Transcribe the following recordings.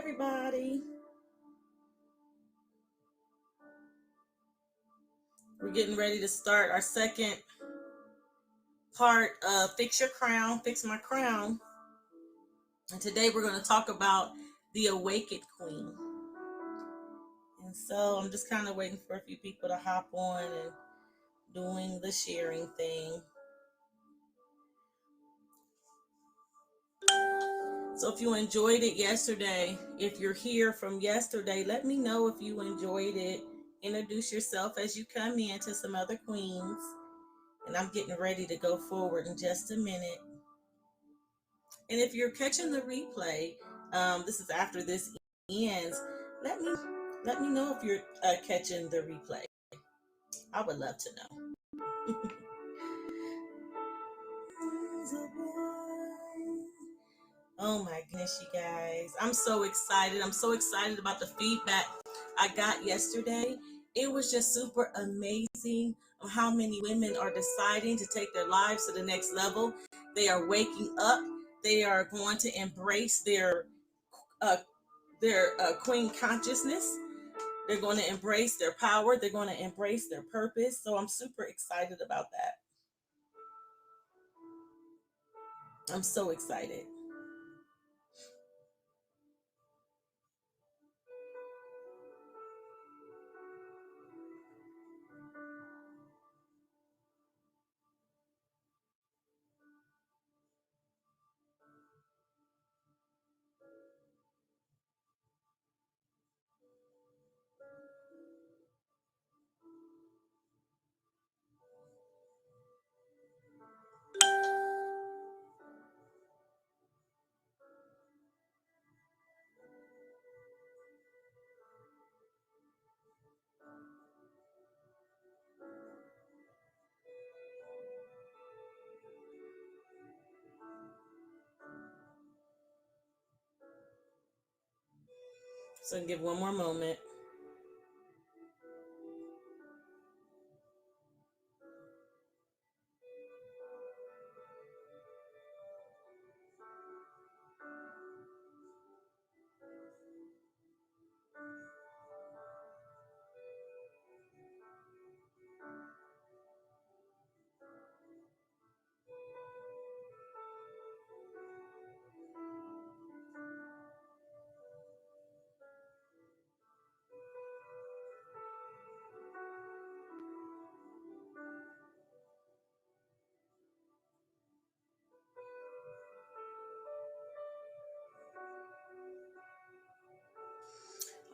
everybody. We're getting ready to start our second part of Fix Your Crown, Fix My Crown. And today we're going to talk about the Awakened Queen. And so I'm just kind of waiting for a few people to hop on and doing the sharing thing. So if you enjoyed it yesterday, if you're here from yesterday, let me know if you enjoyed it. Introduce yourself as you come in to some other queens. And I'm getting ready to go forward in just a minute. And if you're catching the replay, this is after this ends. Let me know if you're catching the replay. I would love to know. Oh my goodness, you guys. I'm so excited. I'm so excited about the feedback I got yesterday. It was just super amazing of how many women are deciding to take their lives to the next level. They are waking up. They are going to embrace their queen consciousness. They're going to embrace their power. They're going to embrace their purpose. So I'm super excited about that. I'm so excited. So give one more moment.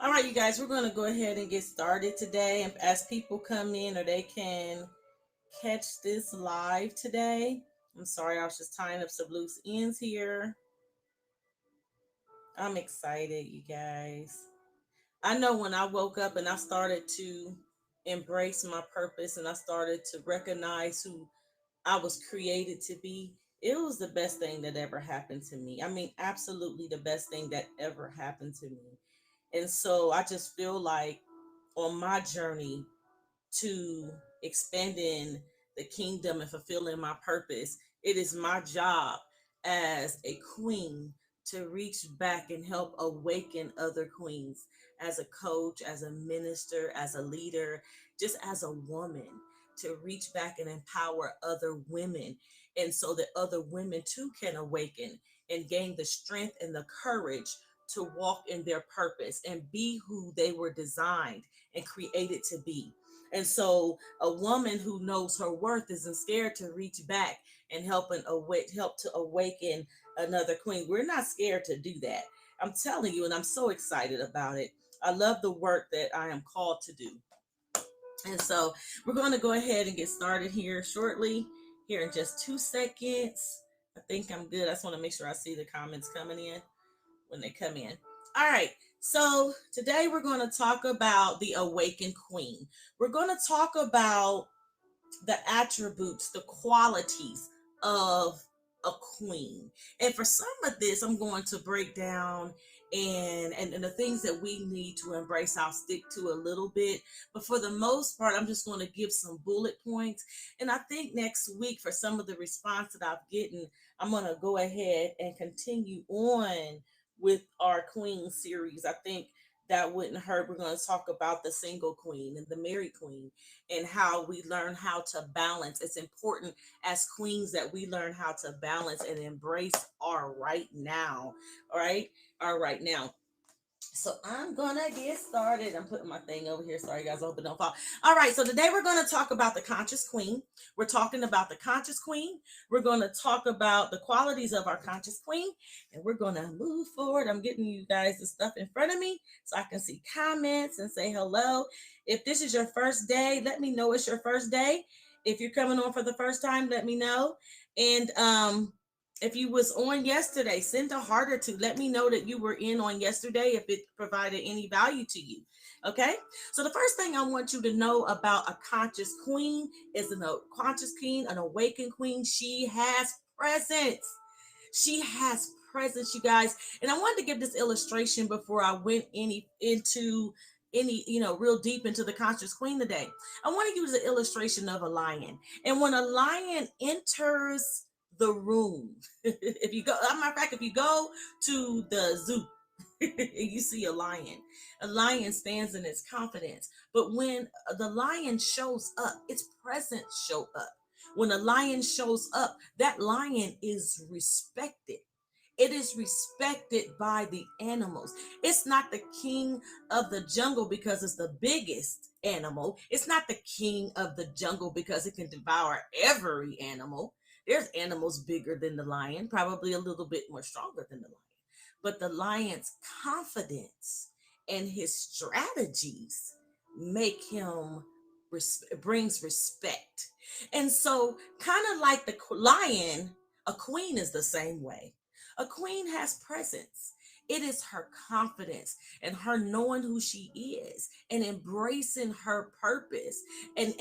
All right, you guys, we're going to go ahead and get started today. And as people come in or they can catch this live today, I'm sorry, I was just tying up some loose ends here. I'm excited, you guys. I know when I woke up and I started to embrace my purpose and I started to recognize who I was created to be, it was the best thing that ever happened to me. I mean, absolutely the best thing that ever happened to me. And so I just feel like on my journey to expanding the kingdom and fulfilling my purpose, it is my job as a queen to reach back and help awaken other queens, as a coach, as a minister, as a leader, just as a woman, to reach back and empower other women. And so that other women too can awaken and gain the strength and the courage to walk in their purpose and be who they were designed and created to be. And so a woman who knows her worth isn't scared to reach back and help to awaken another queen. We're not scared to do that. I'm telling you, and I'm so excited about it. I love the work that I am called to do. And so we're going to go ahead and get started here shortly, here in just 2 seconds. I think I'm good. I just want to make sure I see the comments coming in when they come in. All right. So today we're going to talk about the awakened queen. We're going to talk about the attributes, the qualities of a queen. And for some of this, I'm going to break down and the things that we need to embrace. I'll stick to a little bit, but for the most part, I'm just going to give some bullet points. And I think next week, for some of the response that I've gotten, I'm going to go ahead and continue on with our queen series. I think that wouldn't hurt. We're going to talk about the single queen and the married queen and how we learn how to balance. It's important as queens that we learn how to balance and embrace our right now. All right. Our right now. So I'm gonna get started. I'm putting my thing over here. Sorry, guys. I hope it don't fall. All right. So today we're gonna talk about the conscious queen. We're talking about the conscious queen. We're gonna talk about the qualities of our conscious queen, and we're gonna move forward. I'm getting you guys the stuff in front of me so I can see comments and say hello. If this is your first day, let me know it's your first day. If you're coming on for the first time, let me know. And if you was on yesterday, send a heart or two. Let me know that you were in on yesterday if it provided any value to you. Okay. So the first thing I want you to know about a conscious queen is a conscious queen, an awakened queen. She has presence. She has presence, you guys. And I wanted to give this illustration before I went into real deep into the conscious queen today. I want to use the illustration of a lion. And when a lion enters the room, if you go, as a matter of fact, if you go to the zoo, you see a lion stands in its confidence. But when the lion shows up, its presence show up. When a lion shows up, that lion is respected. It is respected by the animals. It's not the king of the jungle because it's the biggest animal. It's not the king of the jungle because it can devour every animal. There's animals bigger than the lion, probably a little bit more stronger than the lion. But the lion's confidence and his strategies make him brings respect. And so, kind of like the lion, a queen is the same way. A queen has presence. It is her confidence and her knowing who she is and embracing her purpose and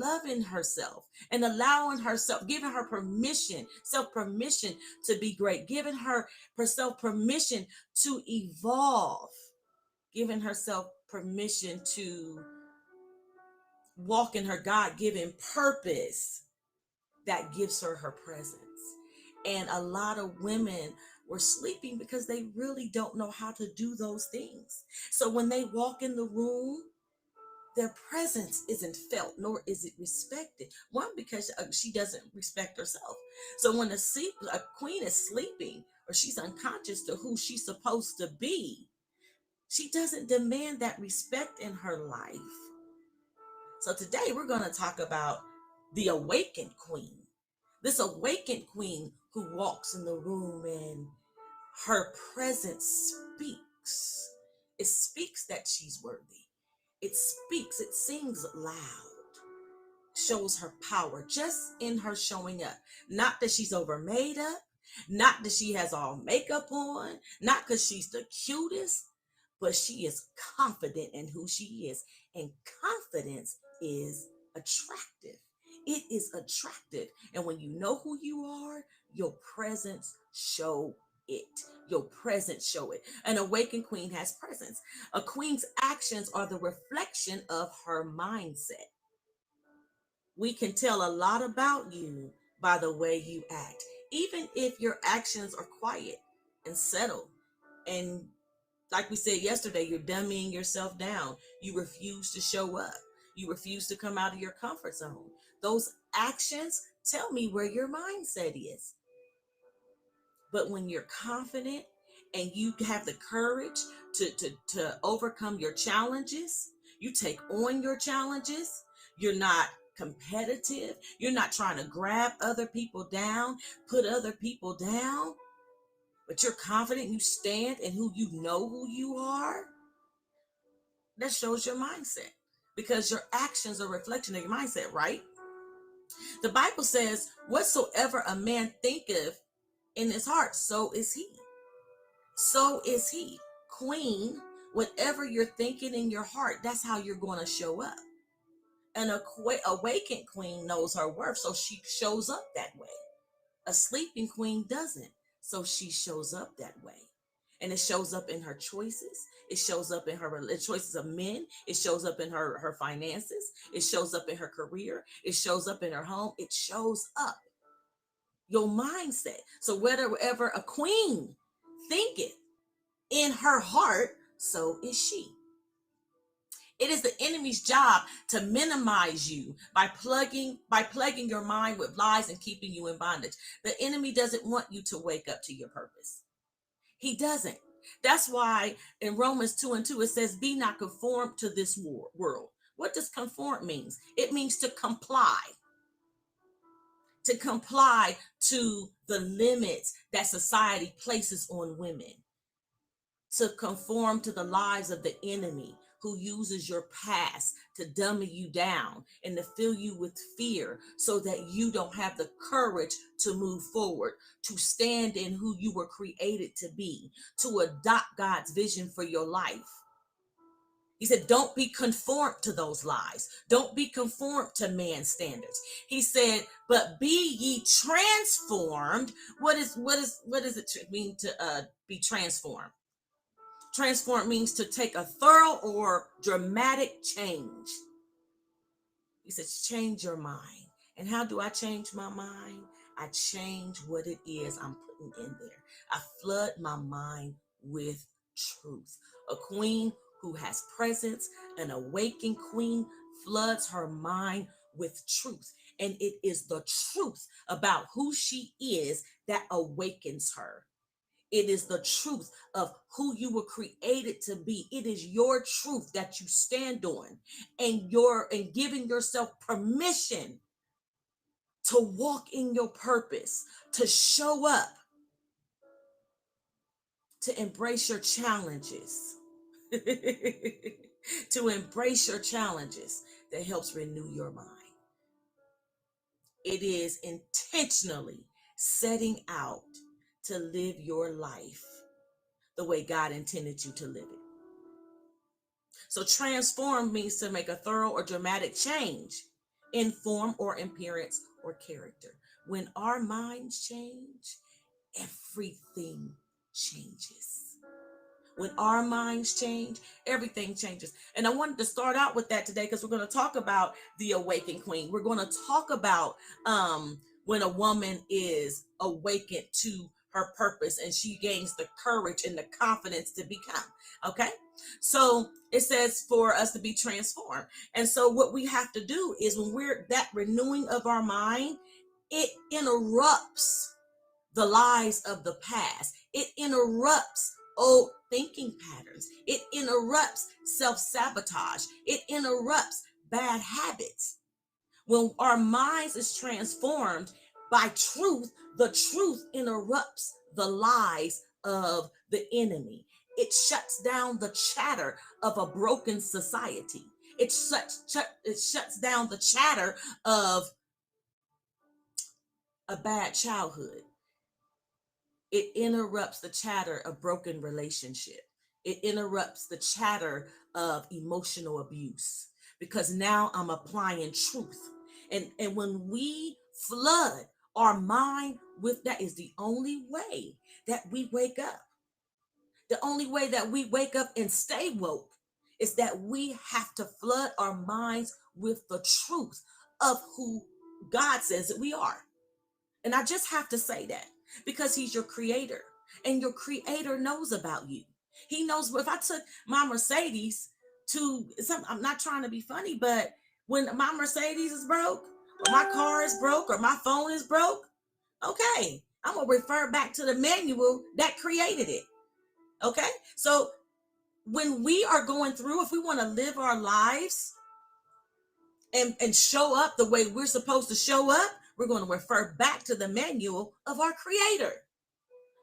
loving herself and allowing herself, giving her permission, self permission to be great, giving herself permission to evolve, giving herself permission to walk in her God given purpose that gives her her presence. And a lot of women were sleeping because they really don't know how to do those things. So when they walk in the room, their presence isn't felt, nor is it respected. One, because she doesn't respect herself. So when a queen is sleeping or she's unconscious to who she's supposed to be, she doesn't demand that respect in her life. So today we're going to talk about the awakened queen. This awakened queen who walks in the room and her presence speaks. It speaks that she's worthy. It speaks, it sings loud, shows her power just in her showing up. Not that she's over made up, not that she has all makeup on, not because she's the cutest, but she is confident in who she is. And confidence is attractive. It is attractive. And when you know who you are, your presence show it. Your presence show it. An awakened queen has presence. A queen's actions are the reflection of her mindset. We can tell a lot about you by the way you act, even if your actions are quiet and settled. And like we said yesterday, you're dumbing yourself down. You refuse to show up. You refuse to come out of your comfort zone. Those actions tell me where your mindset is. But when you're confident and you have the courage to overcome your challenges, you take on your challenges, you're not competitive, you're not trying to grab other people down, put other people down, but you're confident, you stand in who you know who you are, that shows your mindset because your actions are a reflection of your mindset, right? The Bible says, whatsoever a man thinketh in his heart, so is he. So is he. Queen, whatever you're thinking in your heart, that's how you're going to show up. An awakened queen knows her worth, so she shows up that way. A sleeping queen doesn't, so she shows up that way. And it shows up in her choices. It shows up in her choices of men. It shows up in her finances. It shows up in her career. It shows up in her home. It shows up your mindset. So whatever a queen thinketh, in her heart, so is she. It is the enemy's job to minimize you by plaguing your mind with lies and keeping you in bondage. The enemy doesn't want you to wake up to your purpose. He doesn't. That's why in Romans 2:2 it says, "Be not conformed to this world." What does conform means? It means to comply to the limits that society places on women, to conform to the lies of the enemy who uses your past to dummy you down and to fill you with fear so that you don't have the courage to move forward, to stand in who you were created to be, to adopt God's vision for your life. He said, don't be conformed to those lies. Don't be conformed to man's standards. He said, but be ye transformed. What does it mean to be transformed? Transform means to take a thorough or dramatic change. He says, change your mind. And how do I change my mind? I change what it is I'm putting in there. I flood my mind with truth. A queen who has presence, an awakened queen, floods her mind with truth. And it is the truth about who she is that awakens her. It is the truth of who you were created to be. It is your truth that you stand on, and giving yourself permission to walk in your purpose, to show up, to embrace your challenges, to embrace your challenges that helps renew your mind. It is intentionally setting out to live your life the way God intended you to live it. So transform means to make a thorough or dramatic change in form or appearance or character. When our minds change, everything changes. When our minds change, everything changes. And I wanted to start out with that today because we're going to talk about the awakened queen. We're going to talk about when a woman is awakened to her purpose and she gains the courage and the confidence to become. Okay, so it says for us to be transformed. And so what we have to do is when we're that renewing of our mind, it interrupts the lies of the past. It interrupts old thinking patterns. It interrupts self-sabotage. It interrupts bad habits. When our minds is transformed by truth, the truth interrupts the lies of the enemy. It shuts down the chatter of a broken society. It shuts down the chatter of a bad childhood. It interrupts the chatter of broken relationship. It interrupts the chatter of emotional abuse because now I'm applying truth. And when we flood our mind with that is the only way that we wake up. The only way that we wake up and stay woke is that we have to flood our minds with the truth of who God says that we are. And I just have to say that because he's your creator and your creator knows about you. He knows if I took my Mercedes to some, I'm not trying to be funny, but when my Mercedes is broke or my car is broke or my phone is broke, okay, I'm going to refer back to the manual that created it. Okay. So when we are going through, if we want to live our lives and show up the way we're supposed to show up, we're going to refer back to the manual of our creator.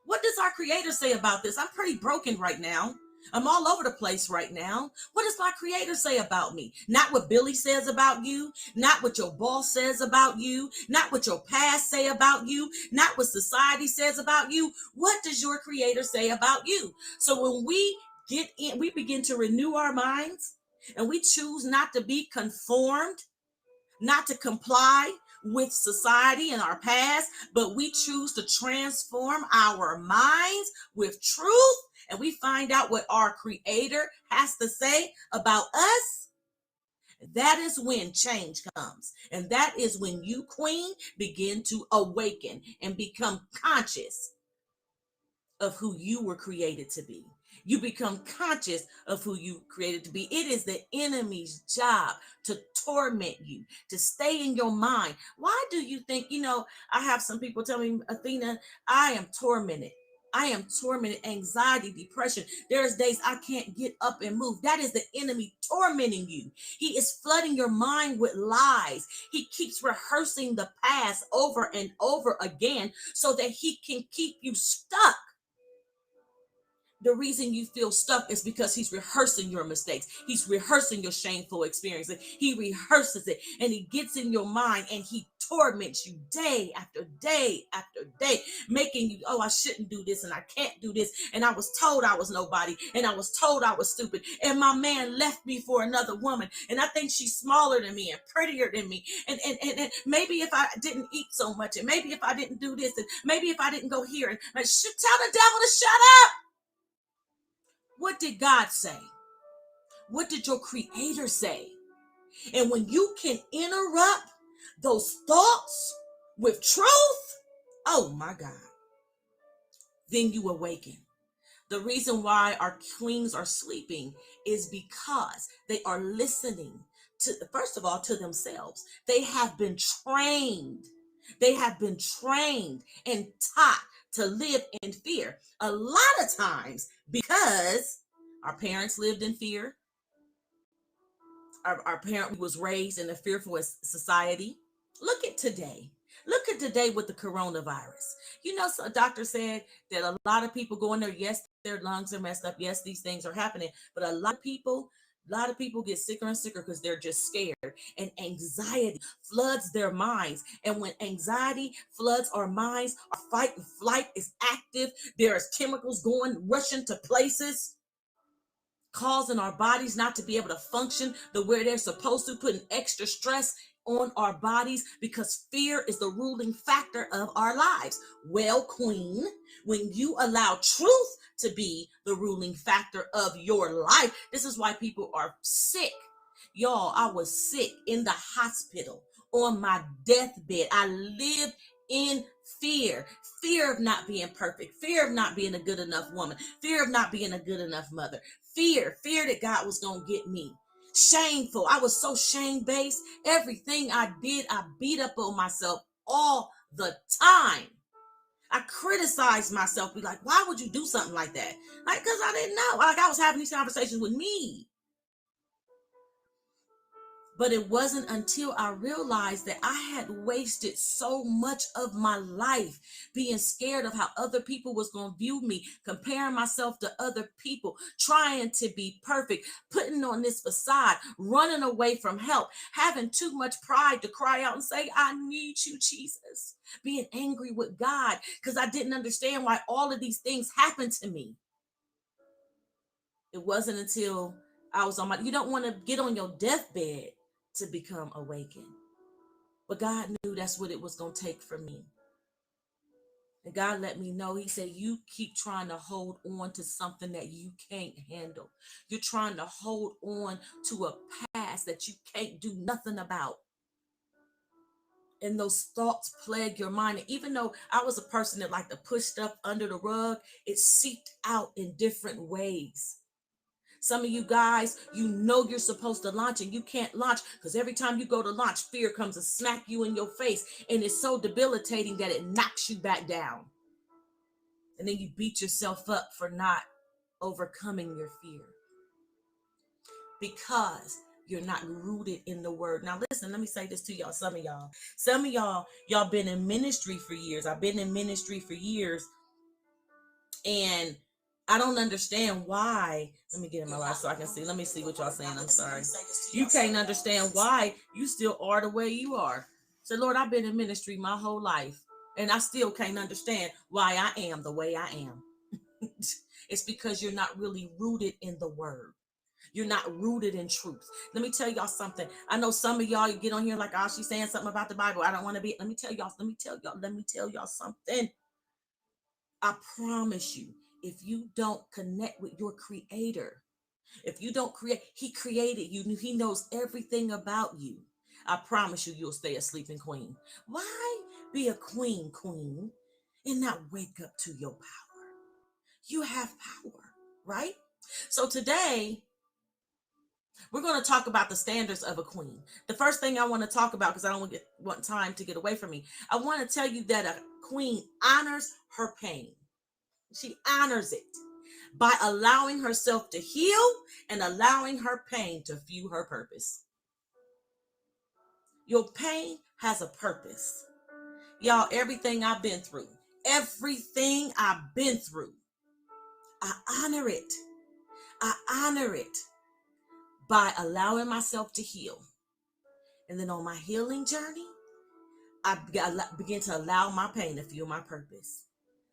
What does our creator say about this? I'm pretty broken right now. I'm all over the place right now. What does my creator say about me? Not what Billy says about you, not what your boss says about you, not what your past say about you, not what society says about you. What does your creator say about you? So when we get in, we begin to renew our minds and we choose not to be conformed, not to comply with society and our past, but we choose to transform our minds with truth, and we find out what our creator has to say about us. That is when change comes. And that is when you, queen, begin to awaken and become conscious of who you were created to be. You become conscious of who you created to be. It is the enemy's job to torment you, to stay in your mind. Why do you think, I have some people tell me, Athena, I am tormented. I am tormented, anxiety, depression. There's days I can't get up and move. That is the enemy tormenting you. He is flooding your mind with lies. He keeps rehearsing the past over and over again so that he can keep you stuck. The reason you feel stuck is because he's rehearsing your mistakes. He's rehearsing your shameful experiences. He rehearses it and he gets in your mind and he torments you day after day after day, making you, oh, I shouldn't do this and I can't do this. And I was told I was nobody and I was told I was stupid. And my man left me for another woman. And I think she's smaller than me and prettier than me. And maybe if I didn't eat so much, and maybe if I didn't do this, and maybe if I didn't go here, and tell the devil to shut up. What did God say? What did your creator say? And when you can interrupt those thoughts with truth, oh my God, then you awaken. The reason why our queens are sleeping is because they are listening to, first of all, to themselves. They have been trained. They have been trained and taught to live in fear. A lot of times because our parents lived in fear. Our parent was raised in a fearful society. Look at today. Look at today with the coronavirus. So a doctor said that a lot of people go in there. Yes, their lungs are messed up. Yes, these things are happening. But a lot of people get sicker and sicker because they're just scared. And anxiety floods their minds. And when anxiety floods our minds, our fight and flight is active. There's chemicals rushing to places, causing our bodies not to be able to function the way they're supposed to, putting extra stress on our bodies because fear is the ruling factor of our lives. Well, queen, when you allow truth to be the ruling factor of your life, this is why people are sick. Y'all, I was sick in the hospital on my deathbed. I lived in fear of not being perfect, fear of not being a good enough woman, fear of not being a good enough mother, fear that God was going to get me. Shameful. I was so shame-based. Everything I did, I beat up on myself all the time. I criticized myself, be like, why would you do something like that? Like, because I didn't know. Like, I was having these conversations with me. But it wasn't until I realized that I had wasted so much of my life being scared of how other people was going to view me, comparing myself to other people, trying to be perfect, putting on this facade, running away from help, having too much pride to cry out and say, I need you, Jesus. Being angry with God because I didn't understand why all of these things happened to me. It wasn't until I was you don't want to get on your deathbed to become awakened. But God knew that's what it was going to take for me. And God let me know, he said, you keep trying to hold on to something that you can't handle. You're trying to hold on to a past that you can't do nothing about. And those thoughts plague your mind. And even though I was a person that liked to push stuff under the rug, it seeped out in different ways. Some of you guys, you're supposed to launch and you can't launch because every time you go to launch, fear comes and smack you in your face. And it's so debilitating that it knocks you back down. And then you beat yourself up for not overcoming your fear because you're not rooted in the word. Now, listen, let me say this to y'all. Some of y'all been in ministry for years. I've been in ministry for years. And I don't understand why. Let me get in my life so I can see. Let me see what y'all saying. I'm sorry. You can't understand why you still are the way you are. So, Lord, I've been in ministry my whole life, and I still can't understand why I am the way I am. It's because you're not really rooted in the word. You're not rooted in truth. Let me tell y'all something. I know some of y'all, you get on here like, oh, she's saying something about the Bible. I don't want to be. Let me tell y'all something. I promise you, if you don't connect with your creator, if you don't he created you, he knows everything about you. I promise you, you'll stay a sleeping queen. Why be a queen, and not wake up to your power? You have power. right? So today, we're going to talk about the standards of a queen. The first thing I want to talk about, because I don't want time to get away from me, I want to tell you that a queen honors her pain. She honors it by allowing herself to heal and allowing her pain to fuel her purpose. Your pain has a purpose. Y'all, everything I've been through, I honor it. I honor it by allowing myself to heal. And then on my healing journey, I begin to allow my pain to fuel my purpose.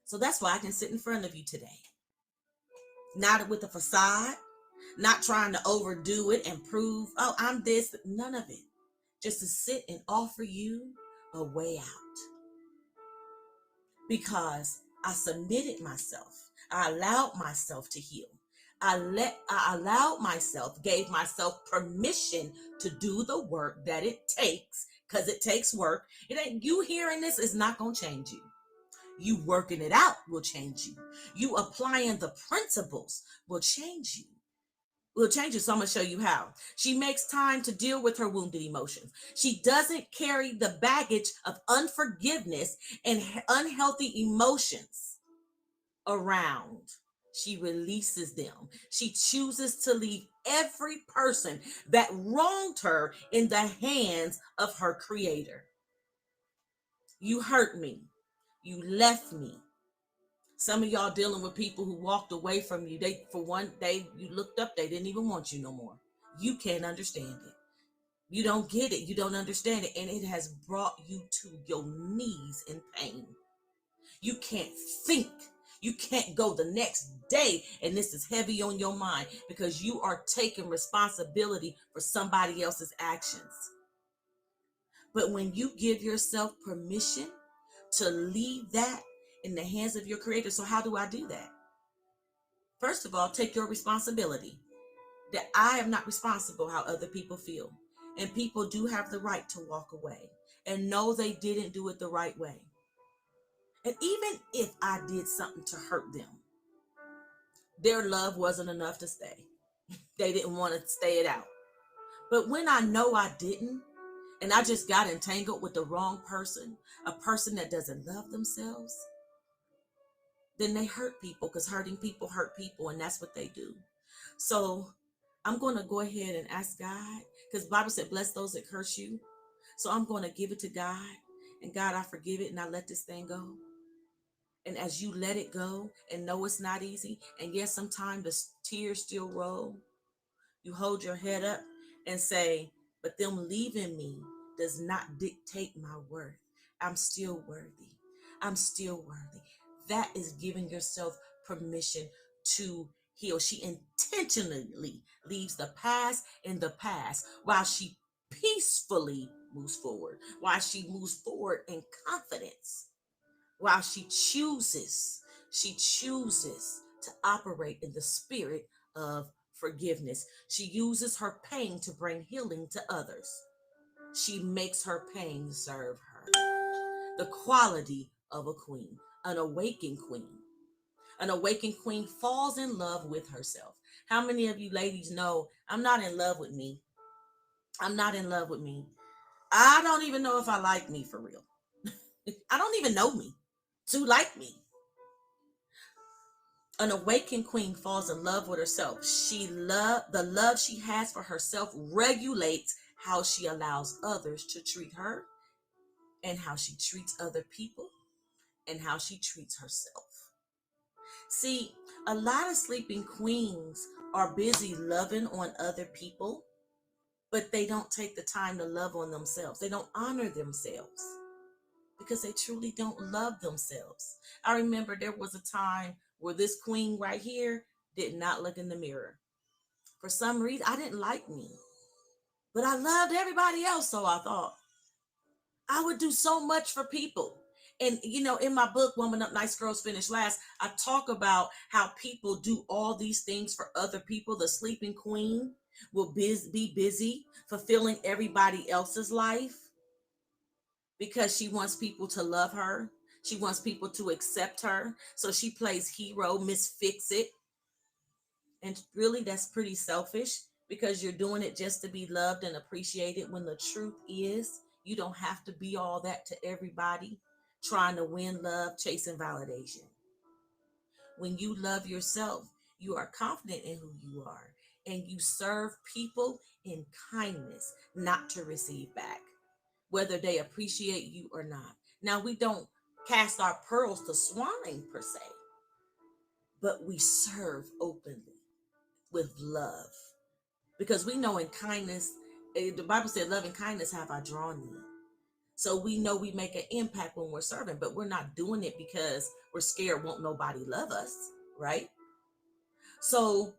So that's why I can sit in front of you today. Not with a facade, not trying to overdo it and prove, oh, I'm this, none of it. Just to sit and offer you a way out. Because I submitted myself. I allowed myself to heal. I allowed myself, gave myself permission to do the work that it takes, because it takes work. It ain't you hearing this is not gonna change you. You working it out will change you. You applying the principles will change you. Will change you. So I'm gonna show you how. She makes time to deal with her wounded emotions. She doesn't carry the baggage of unforgiveness and unhealthy emotions around. She releases them. She chooses to leave every person that wronged her in the hands of her creator. You hurt me. You left me. Some of y'all dealing with people who walked away from you. They, for one day, you looked up, they didn't even want you no more. You can't understand it. You don't get it. You don't understand it. And it has brought you to your knees in pain. You can't think. You can't go the next day and this is heavy on your mind because you are taking responsibility for somebody else's actions. But when you give yourself permission to leave that in the hands of your creator, so how do I do that? First of all, take your responsibility. That I am not responsible how other people feel. And people do have the right to walk away and know they didn't do it the right way. And even if I did something to hurt them, their love wasn't enough to stay. They didn't want to stay it out. But when I know I didn't, and I just got entangled with the wrong person, a person that doesn't love themselves, then they hurt people, because hurting people hurt people, and that's what they do. So I'm going to go ahead and ask God, because the Bible said, bless those that curse you. So I'm going to give it to God, and God, I forgive it, and I let this thing go. And as you let it go and know it's not easy, and yes, sometimes the tears still roll, you hold your head up and say, but them leaving me does not dictate my worth. I'm still worthy. I'm still worthy. That is giving yourself permission to heal. She intentionally leaves the past in the past while she peacefully moves forward, while she moves forward in confidence, while she chooses to operate in the spirit of forgiveness. She uses her pain to bring healing to others. She makes her pain serve her. The quality of a queen, an awakened queen. An awakened queen falls in love with herself. How many of you ladies know, I'm not in love with me? I'm not in love with me. I don't even know if I like me for real. I don't even know me to like me. An awakened queen falls in love with herself. The love she has for herself regulates how she allows others to treat her, and how she treats other people, and how she treats herself. See, a lot of sleeping queens are busy loving on other people, but they don't take the time to love on themselves. They don't honor themselves because they truly don't love themselves. I remember there was a time where this queen right here did not look in the mirror. For some reason, I didn't like me, but I loved everybody else. So I thought I would do so much for people. And, in my book, Woman Up, Nice Girls Finish Last, I talk about how people do all these things for other people. The sleeping queen will be busy fulfilling everybody else's life because she wants people to love her. She wants people to accept her. So she plays hero, Miss Fix It. And really, that's pretty selfish because you're doing it just to be loved and appreciated when the truth is you don't have to be all that to everybody trying to win love, chasing validation. When you love yourself, you are confident in who you are and you serve people in kindness, not to receive back, whether they appreciate you or not. Now, we don't cast our pearls to swine per se, but we serve openly with love because we know in kindness, the Bible said, love and kindness have I drawn thee. So we know we make an impact when we're serving, but we're not doing it because we're scared won't nobody love us, right? So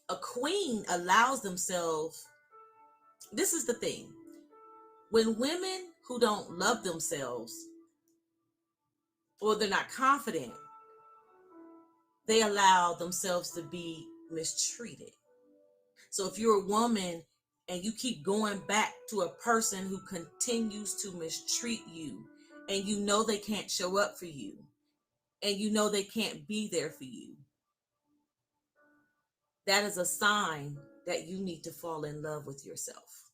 a queen allows themselves, this is the thing, when women who don't love themselves or they're not confident, they allow themselves to be mistreated. So if you're a woman and you keep going back to a person who continues to mistreat you and you know they can't show up for you and you know they can't be there for you, that is a sign that you need to fall in love with yourself.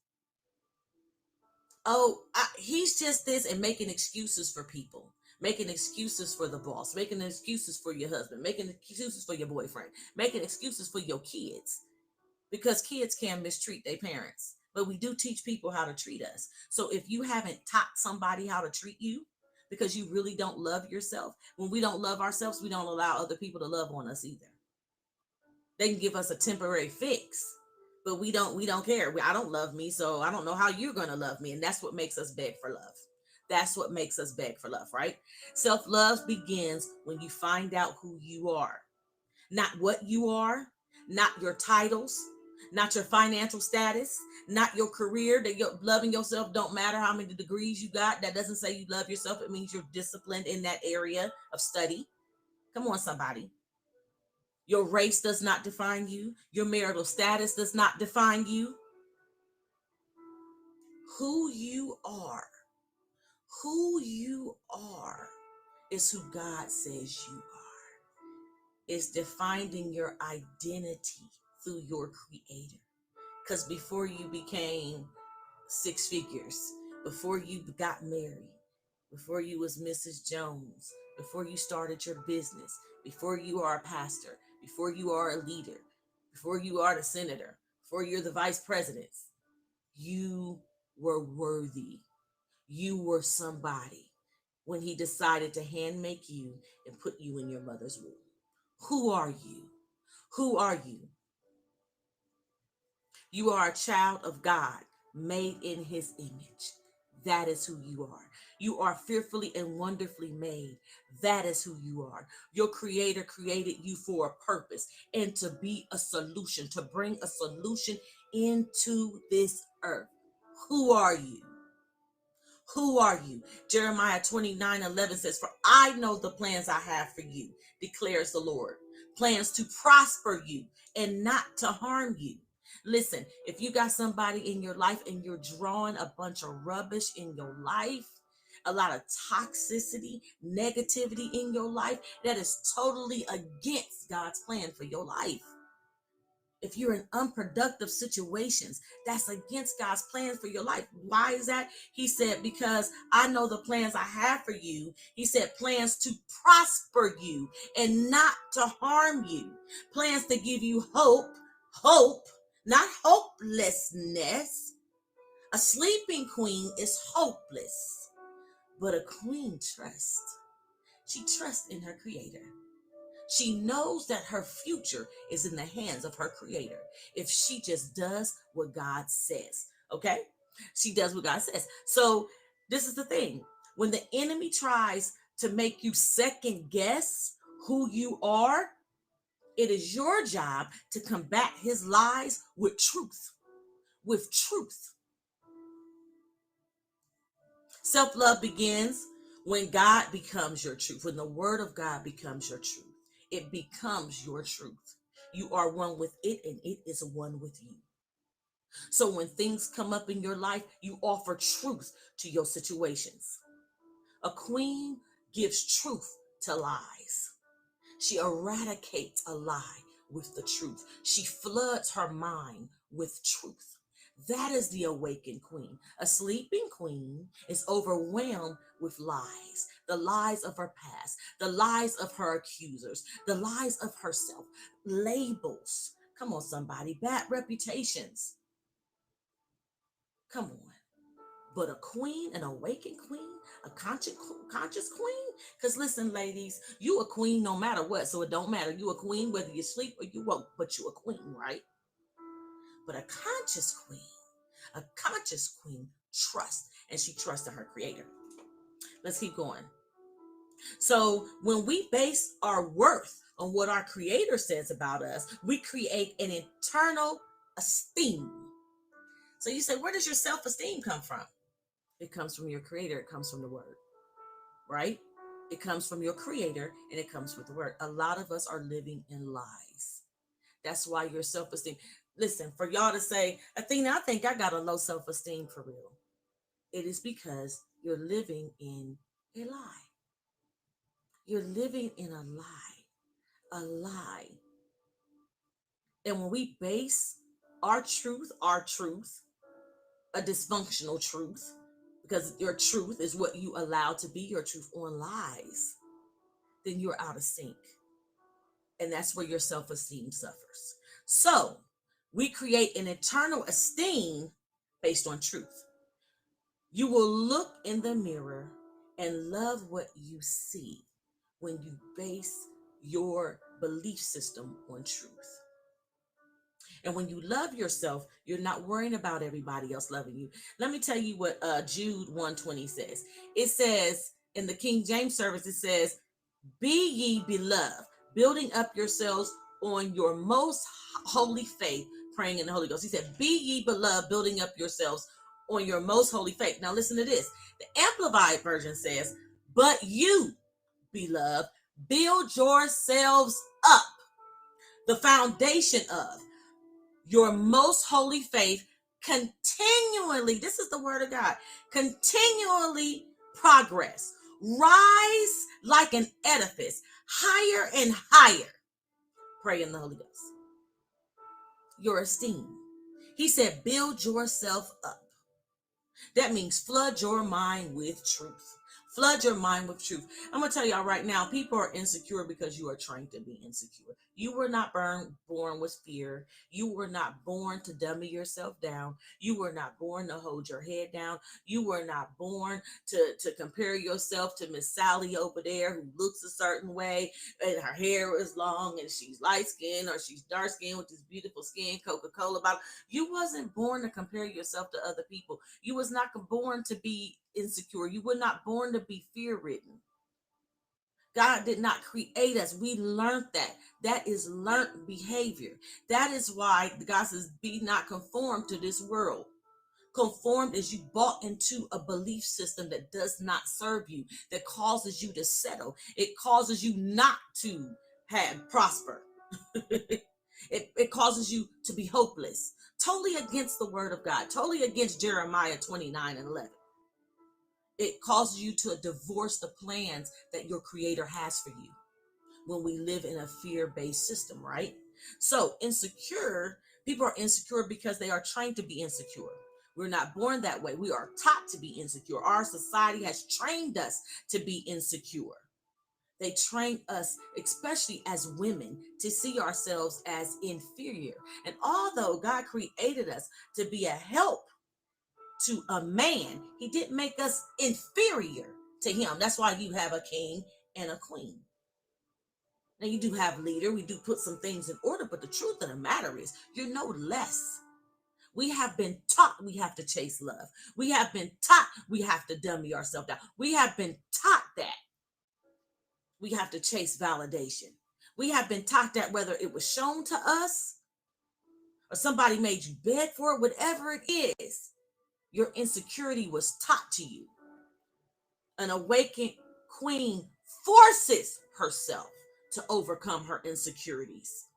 Oh, he's just this, and making excuses for people, making excuses for the boss, making excuses for your husband, making excuses for your boyfriend, making excuses for your kids, because kids can mistreat their parents. But we do teach people how to treat us. So if you haven't taught somebody how to treat you because you really don't love yourself, when we don't love ourselves, we don't allow other people to love on us either. They can give us a temporary fix, but we don't care. I don't love me, so I don't know how you're going to love me. And that's what makes us beg for love. That's what makes us beg for love, right? Self-love begins when you find out who you are, not what you are, not your titles, not your financial status, not your career. That you're loving yourself don't matter how many degrees you got. That doesn't say you love yourself. It means you're disciplined in that area of study. Come on, somebody. Your race does not define you. Your marital status does not define you. Who you are, who you are is who God says you are. It's defining your identity through your creator. Because before you became six figures, before you got married, before you was Mrs. Jones, before you started your business, before you are a pastor, before you are a leader, before you are the senator, before you're the vice president, you were worthy. You were somebody when he decided to hand make you and put you in your mother's womb. Who are you? Who are you? You are a child of God, made in his image. That is who you are. You are fearfully and wonderfully made. That is who you are. Your creator created you for a purpose and to be a solution, to bring a solution into this earth. Who are you? Who are you? Jeremiah 29:11 says, for I know the plans I have for you, declares the Lord. Plans to prosper you and not to harm you. Listen, if you got somebody in your life and you're drawing a bunch of rubbish in your life, a lot of toxicity, negativity in your life, that is totally against God's plan for your life. If you're in unproductive situations, that's against God's plans for your life. Why is that? He said, because I know the plans I have for you. He said, plans to prosper you and not to harm you. Plans to give you hope, not hopelessness. A sleeping queen is hopeless, but a queen trusts. She trusts in her creator. She knows that her future is in the hands of her creator if she just does what God says. Okay? She does what God says. So, this is the thing. When the enemy tries to make you second guess who you are, it is your job to combat his lies with truth. With truth. Self-love begins when God becomes your truth, when the word of God becomes your truth. It becomes your truth. You are one with it and it is one with you. So when things come up in your life, you offer truth to your situations. A queen gives truth to lies. She eradicates a lie with the truth. She floods her mind with truth. That is the awakened queen. A sleeping queen is overwhelmed with lies, the lies of her past, the lies of her accusers, the lies of herself, labels. Come on, somebody, bad reputations. Come on. But a queen, an awakened queen, a conscious queen. Because listen, ladies, you a queen no matter what. So it don't matter. You a queen whether you sleep or you woke, but you a queen, right? But a conscious queen trusts, and she trusts in her creator. Let's keep going. So when we base our worth on what our creator says about us, we create an internal esteem. So you say, where does your self-esteem come from? It comes from your creator. It comes from the word, right? It comes from your creator and it comes with the word. A lot of us are living in lies. That's why your self-esteem. Listen, for y'all to say, Athena, I think I got a low self-esteem for real. It is because you're living in a lie. You're living in a lie. A lie. And when we base our truth, a dysfunctional truth, because your truth is what you allow to be your truth, on lies, then you're out of sync. And that's where your self-esteem suffers. So we create an internal esteem based on truth. You will look in the mirror and love what you see when you base your belief system on truth. And when you love yourself, you're not worrying about everybody else loving you. Let me tell you what Jude 1:20 says. It says, in the King James service, it says, be ye beloved, building up yourselves on your most holy faith, praying in the Holy Ghost. He said, be ye beloved, building up yourselves on your most holy faith. Now listen to this. The Amplified Version says, but you, beloved, build yourselves up, the foundation of your most holy faith, continually, this is the word of God, continually progress. Rise like an edifice, higher and higher. Pray in the Holy Ghost. Your esteem. He said, build yourself up. That means flood your mind with truth. Flood your mind with truth. I'm going to tell y'all right now, people are insecure because you are trained to be insecure. You were not born with fear. You were not born to dummy yourself down. You were not born to hold your head down. You were not born to compare yourself to Miss Sally over there who looks a certain way and her hair is long and she's light skinned or she's dark skinned with this beautiful skin, Coca-Cola bottle. You wasn't born to compare yourself to other people. You was not born to be insecure. You were not born to be fear-ridden. God did not create us. We learned that. That is learned behavior. That is why God says, be not conformed to this world. Conformed is you bought into a belief system that does not serve you, that causes you to settle. It causes you not to prosper. It causes you to be hopeless. Totally against the word of God. Totally against Jeremiah 29:11. It causes you to divorce the plans that your creator has for you when we live in a fear-based system, right? So people are insecure because they are trained to be insecure. We're not born that way. We are taught to be insecure. Our society has trained us to be insecure. They train us, especially as women, to see ourselves as inferior. And although God created us to be a help to a man, he didn't make us inferior to him. That's why you have a king and a queen. Now you do have leader. We do put some things in order, but the truth of the matter is you're no less. We have been taught we have to chase love. We have been taught we have to dummy ourselves down. We have been taught that we have to chase validation. We have been taught that whether it was shown to us or somebody made you beg for it, whatever it is, your insecurity was taught to you. An awakened queen forces herself to overcome her insecurities,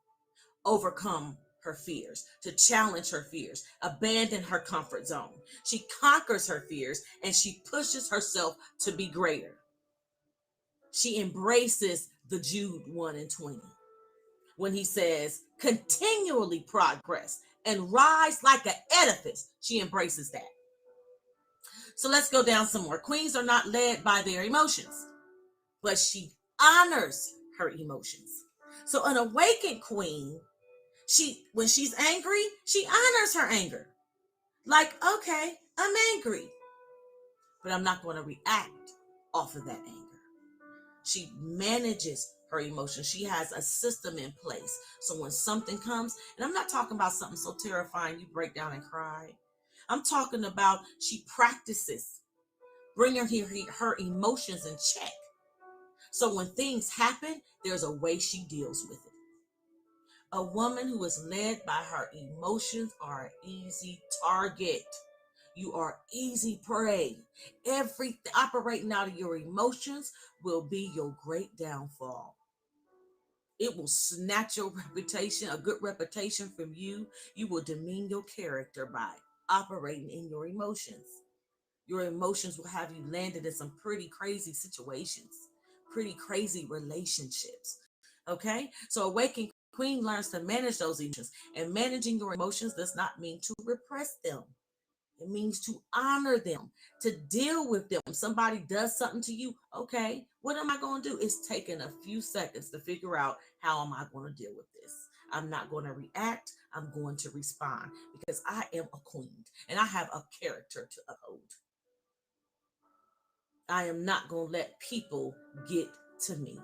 overcome her fears, to challenge her fears, abandon her comfort zone. She conquers her fears and she pushes herself to be greater. She embraces the Jude 1:20. when he says continually progress and rise like an edifice. She embraces that. So let's go down some more. Queens are not led by their emotions, but she honors her emotions. So an awakened queen, when she's angry, she honors her anger. Like, okay, I'm angry, but I'm not going to react off of that anger. She manages her emotions. She has a system in place. So when something comes, and I'm not talking about something so terrifying you break down and cry. I'm talking about she practices bringing her emotions in check. So when things happen, there's a way she deals with it. A woman who is led by her emotions are an easy target. You are easy prey. Everything operating out of your emotions will be your great downfall. It will snatch your reputation, a good reputation from you. You will demean your character by operating in your emotions. Your emotions will have you landed in some pretty crazy situations, pretty crazy relationships. Okay? So awakened queen learns to manage those emotions. And managing your emotions does not mean to repress them. It means to honor them, to deal with them. Somebody does something to you. Okay, what am I going to do? It's taking a few seconds to figure out how am I going to deal with this. I'm not going to react. I'm going to respond because I am a queen and I have a character to uphold. I am not going to let people get to me.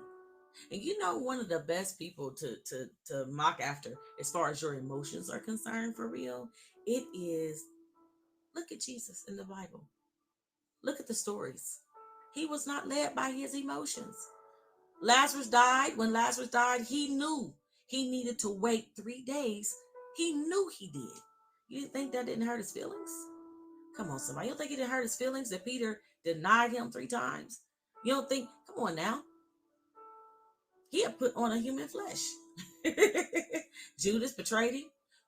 And you know, one of the best people to mock after as far as your emotions are concerned, for real, it is, look at Jesus in the Bible. Look at the stories. He was not led by his emotions. Lazarus died. When Lazarus died, he knew he needed to wait 3 days. He knew he did. You didn't think that didn't hurt his feelings? Come on, somebody. You don't think it didn't hurt his feelings that Peter denied him 3 times? You don't think, come on now. He had put on a human flesh. Judas betrayed him,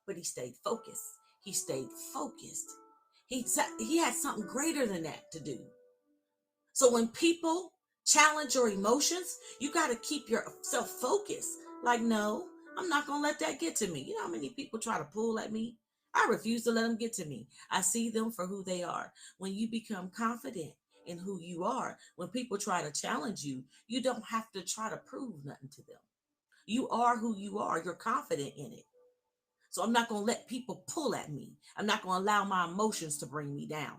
but he stayed focused. He stayed focused. He had something greater than that to do. So when people challenge your emotions, you got to keep yourself focused. Like, no, I'm not going to let that get to me. You know how many people try to pull at me? I refuse to let them get to me. I see them for who they are. When you become confident in who you are, when people try to challenge you, you don't have to try to prove nothing to them. You are who you are. You're confident in it. So I'm not going to let people pull at me. I'm not going to allow my emotions to bring me down.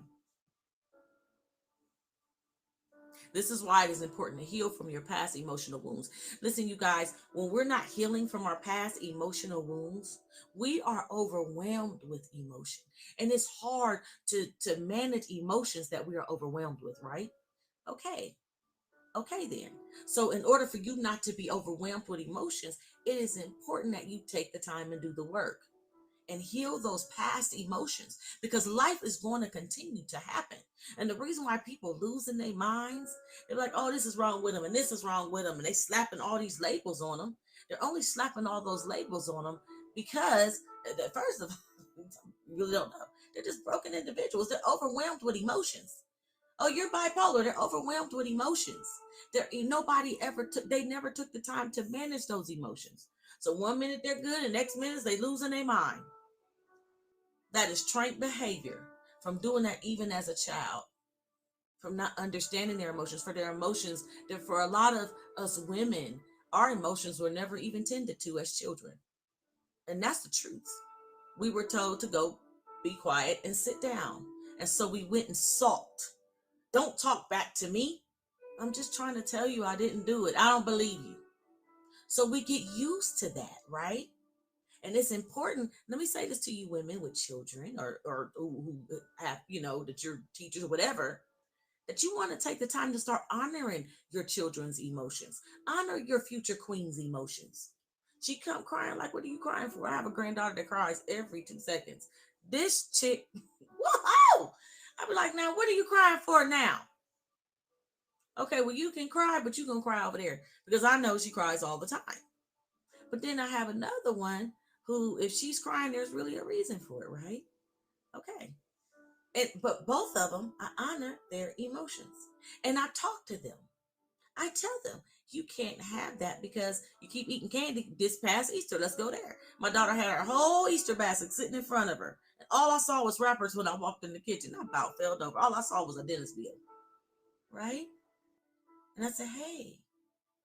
This is why it is important to heal from your past emotional wounds. Listen, you guys, when we're not healing from our past emotional wounds, we are overwhelmed with emotion. And it's hard to manage emotions that we are overwhelmed with, right? Okay. Okay, then. So, in order for you not to be overwhelmed with emotions, it is important that you take the time and do the work and heal those past emotions because life is going to continue to happen. And the reason why people lose in their minds, they're like, oh, this is wrong with them and this is wrong with them. And they slapping all these labels on them. They're only slapping all those labels on them because, first of all, you really don't know. They're just broken individuals. They're overwhelmed with emotions. Oh, you're bipolar. They're overwhelmed with emotions. They never took the time to manage those emotions. So one minute they're good, and next minute they losing their mind. That is trained behavior from doing that even as a child, from not understanding their emotions. For their emotions, for a lot of us women, our emotions were never even tended to as children. And that's the truth. We were told to go be quiet and sit down. And so we went and sulked. Don't talk back to me. I'm just trying to tell you I didn't do it. I don't believe you. So we get used to that, right? And it's important. Let me say this to you women with children or who have, that you're teachers or whatever, that you want to take the time to start honoring your children's emotions. Honor your future queen's emotions. She come crying like, what are you crying for? I have a granddaughter that cries every 2 seconds. This chick, whoa! I'll be like, now what are you crying for now? Okay, well, you can cry, but you're going to cry over there because I know she cries all the time. But then I have another one who, if she's crying, there's really a reason for it, right? Okay. But both of them, I honor their emotions and I talk to them. I tell them, You can't have that because you keep eating candy this past Easter. Let's go there. My daughter had her whole Easter basket sitting in front of her. And all I saw was wrappers when I walked in the kitchen. I about fell over. All I saw was a dentist bill, right? And I said, hey,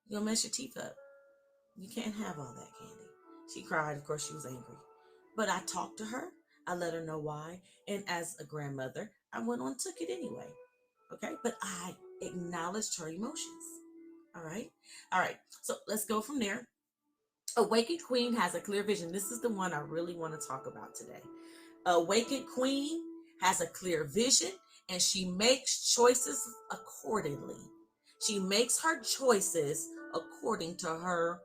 you're going to mess your teeth up. You can't have all that candy. She cried. Of course, she was angry. But I talked to her. I let her know why. And as a grandmother, I went on and took it anyway. Okay? But I acknowledged her emotions. All right? All right. So let's go from there. Awakened Queen has a clear vision. This is the one I really want to talk about today. Awakened Queen has a clear vision and she makes choices accordingly. She makes her choices according to her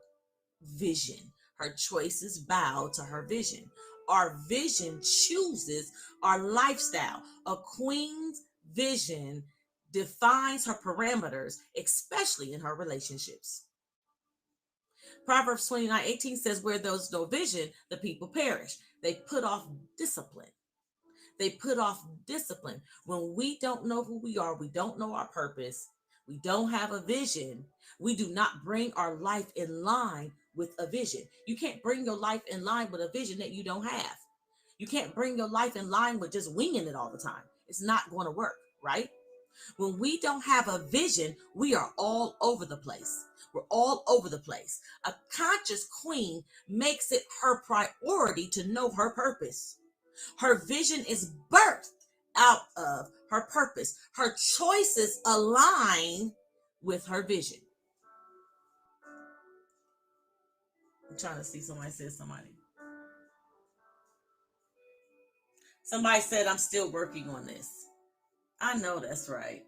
vision. Her choices bow to her vision. Our vision chooses our lifestyle. A queen's vision defines her parameters, especially in her relationships. Proverbs 29:18 says, where there's no vision, the people perish. They put off discipline. They put off discipline. When we don't know who we are, we don't know our purpose, we don't have a vision, we do not bring our life in line with a vision. You can't bring your life in line with a vision that you don't have. You can't bring your life in line with just winging it all the time. It's not going to work, right? When we don't have a vision, we are all over the place. We're all over the place. A conscious queen makes it her priority to know her purpose. Her vision is birthed out of her purpose. Her choices align with her vision. I'm trying to see somebody said somebody. Somebody said I'm still working on this. I know that's right.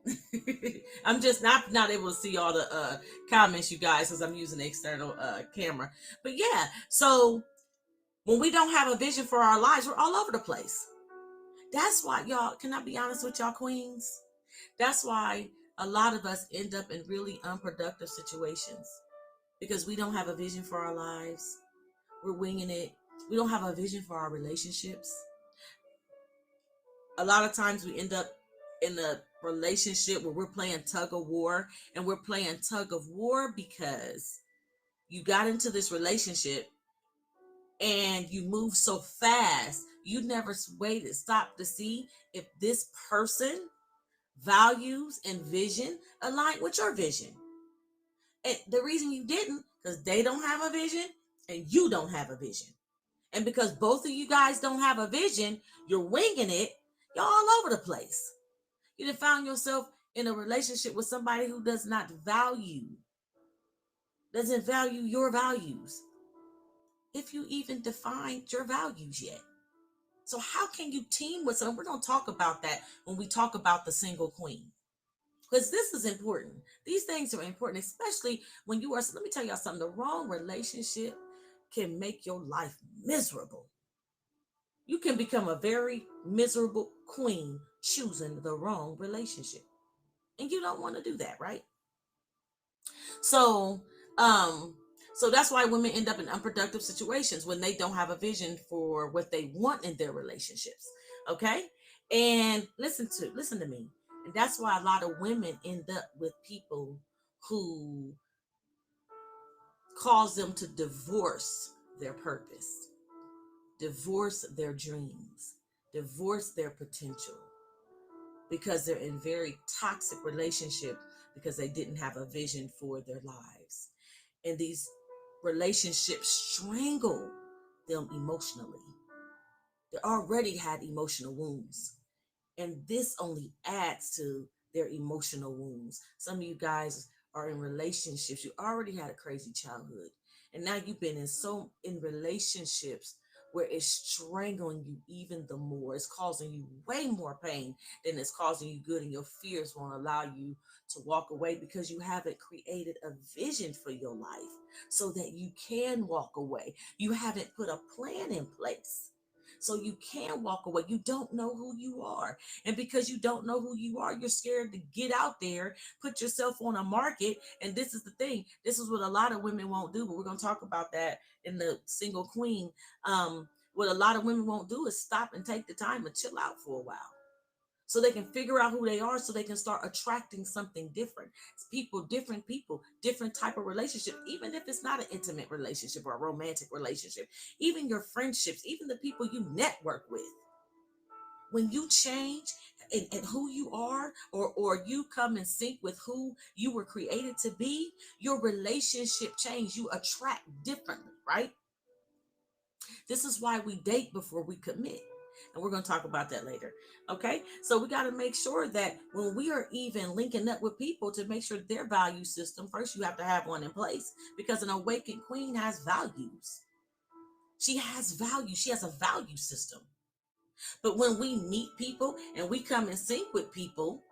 I'm just not able to see all the comments, you guys, because I'm using the external camera. But yeah, so when we don't have a vision for our lives, we're all over the place. That's why, y'all, can I be honest with y'all, queens? That's why a lot of us end up in really unproductive situations because we don't have a vision for our lives. We're winging it. We don't have a vision for our relationships. A lot of times we end up in a relationship where we're playing tug of war, and we're playing tug of war because you got into this relationship and you move so fast, you never waited, stop to see if this person values and vision align with your vision. And the reason you didn't, because they don't have a vision and you don't have a vision. And because both of you guys don't have a vision, you're winging it, you're all over the place. You done found yourself in a relationship with somebody who doesn't value your values. If you even defined your values yet. So how can you team with someone? We're going to talk about that when we talk about the single queen. Because this is important. These things are important, especially when you are, let me tell y'all something, the wrong relationship can make your life miserable. You can become a very miserable queen choosing the wrong relationship. And you don't want to do that, right? So, um, so that's why women end up in unproductive situations when they don't have a vision for what they want in their relationships. Okay? And listen to me. And that's why a lot of women end up with people who cause them to divorce their purpose, divorce their dreams, divorce their potential because they're in very toxic relationships because they didn't have a vision for their lives. And these relationships strangle them emotionally. They already had emotional wounds. And this only adds to their emotional wounds. Some of you guys are in relationships. You already had a crazy childhood. And now you've been in relationships where it's strangling you even the more. It's causing you way more pain than it's causing you good. And your fears won't allow you to walk away because you haven't created a vision for your life so that you can walk away. You haven't put a plan in place so you can walk away. You don't know who you are. And because you don't know who you are, you're scared to get out there, put yourself on a market. And this is the thing. This is what a lot of women won't do. But we're going to talk about that in the single queen. What a lot of women won't do is stop and take the time and chill out for a while. so they can figure out who they are, so they can start attracting something different. Different people, different type of relationship, even if it's not an intimate relationship or a romantic relationship, even your friendships, even the people you network with. When you change and who you are, or you come in sync with who you were created to be, your relationship change. You attract differently, right? This is why we date before we commit. And we're going to talk about that later. Okay. So we got to make sure that when we are even linking up with people, to make sure their value system, first, you have to have one in place, because an awakened queen has values. She has value. She has a value system. But when we meet people and we come in sync with people,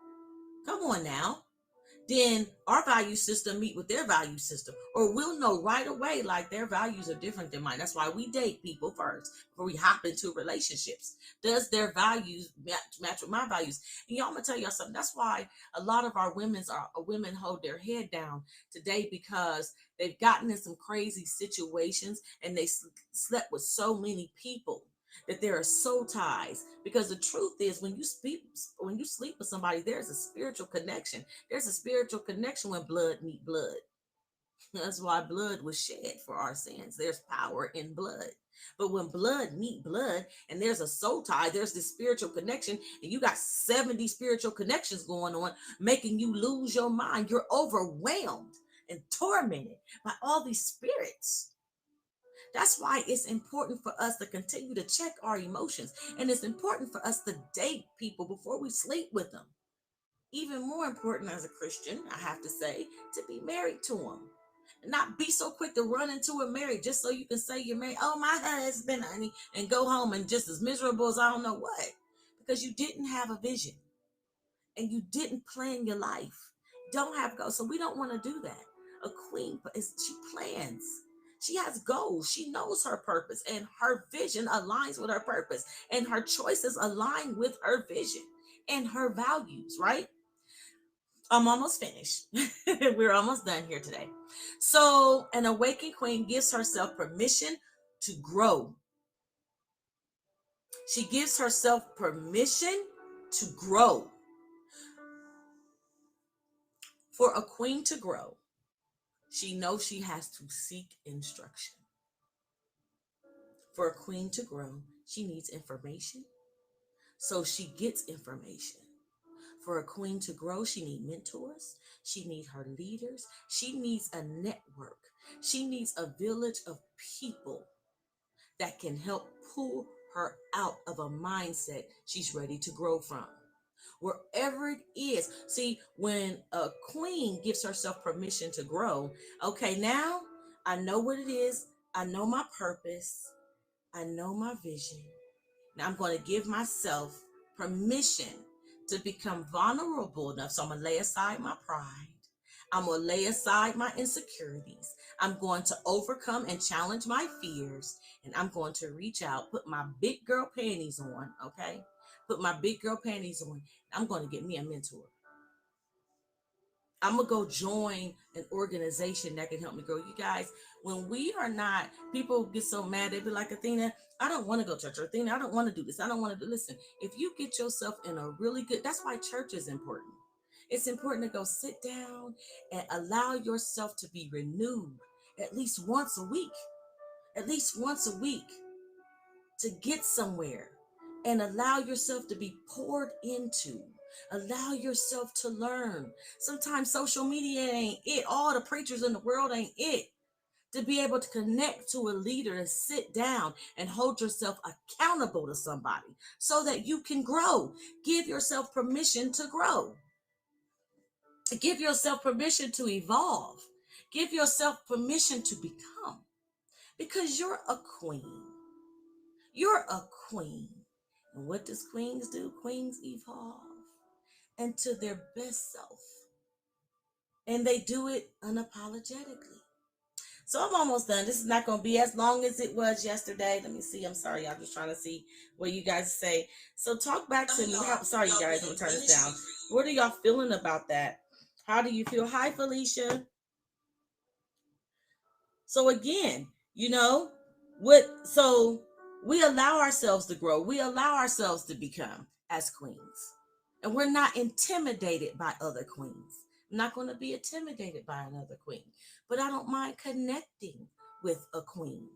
come on now, then our value system meet with their value system, or we'll know right away like their values are different than mine. That's why we date people first before we hop into relationships. Does their values match with my values? And y'all, I'm gonna tell y'all something. That's why a lot of our women hold their head down today, because they've gotten in some crazy situations and they slept with so many people that there are soul ties. Because the truth is, when you sleep with somebody, there's a spiritual connection. There's a spiritual connection when blood meet blood. That's why blood was shed for our sins. There's power in blood. But when blood meet blood and there's a soul tie, there's this spiritual connection, and you got 70 spiritual connections going on, making you lose your mind. You're overwhelmed and tormented by all these spirits. That's why it's important for us to continue to check our emotions. And it's important for us to date people before we sleep with them. Even more important as a Christian, I have to say, to be married to them. Not be so quick to run into a marriage just so you can say you're married. Oh, my husband, honey, and go home and just as miserable as I don't know what. Because you didn't have a vision and you didn't plan your life. Don't have goals. So we don't want to do that. A queen, she plans. She has goals. She knows her purpose, and her vision aligns with her purpose, and her choices align with her vision and her values, right? I'm almost finished. We're almost done here today. So, an awakened queen gives herself permission to grow. She gives herself permission to grow. For a queen to grow, she knows she has to seek instruction. For a queen to grow, she needs information. So she gets information. For a queen to grow, she needs mentors. She needs her leaders. She needs a network. She needs a village of people that can help pull her out of a mindset she's ready to grow from. Wherever it is. See, when a queen gives herself permission to grow, okay, now I know what it is. I know my purpose. I know my vision. Now I'm going to give myself permission to become vulnerable enough. So I'm going to lay aside my pride. I'm going to lay aside my insecurities. I'm going to overcome and challenge my fears. And I'm going to reach out, put my big girl panties on, okay? Put my big girl panties on. I'm going to get me a mentor. I'm going to go join an organization that can help me grow. You guys, when we are not, people get so mad. They be like, Athena, I don't want to go to church. Or Athena, I don't want to do this. I don't want to do, listen, if you get yourself in a really good, that's why church is important. It's important to go sit down and allow yourself to be renewed at least once a week. At least once a week, to get somewhere, and allow yourself to be poured into. Allow yourself to learn. Sometimes social media ain't it. All the preachers in the world ain't it. To be able to connect to a leader and sit down and hold yourself accountable to somebody so that you can grow. Give yourself permission to grow. Give yourself permission to evolve. Give yourself permission to become. Because you're a queen. You're a queen. And what does queens do? Queens evolve into their best self. And they do it unapologetically. So I'm almost done. This is not going to be as long as it was yesterday. Let me see. I'm sorry. I'm just trying to see what you guys say. So talk back to me. Sorry, you guys. I'm going to turn this down. What are y'all feeling about that? How do you feel? Hi, Felicia. So again, so we allow ourselves to grow. We allow ourselves to become as queens. And we're not intimidated by other queens. I'm not going to be intimidated by another queen, but I don't mind connecting with a queen.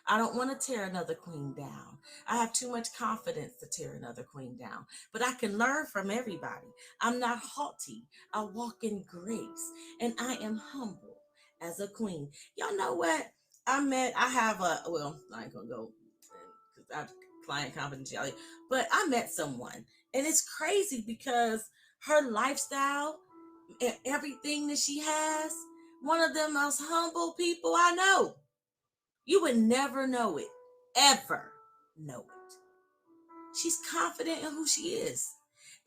I don't want to tear another queen down. I have too much confidence to tear another queen down, but I can learn from everybody. I'm not haughty. I walk in grace and I am humble as a queen. Y'all know what? I have well, I ain't gonna go because I have client confidentiality, but I met someone and it's crazy because her lifestyle and everything that she has, one of the most humble people I know. You would never know it, ever know it. She's confident in who she is.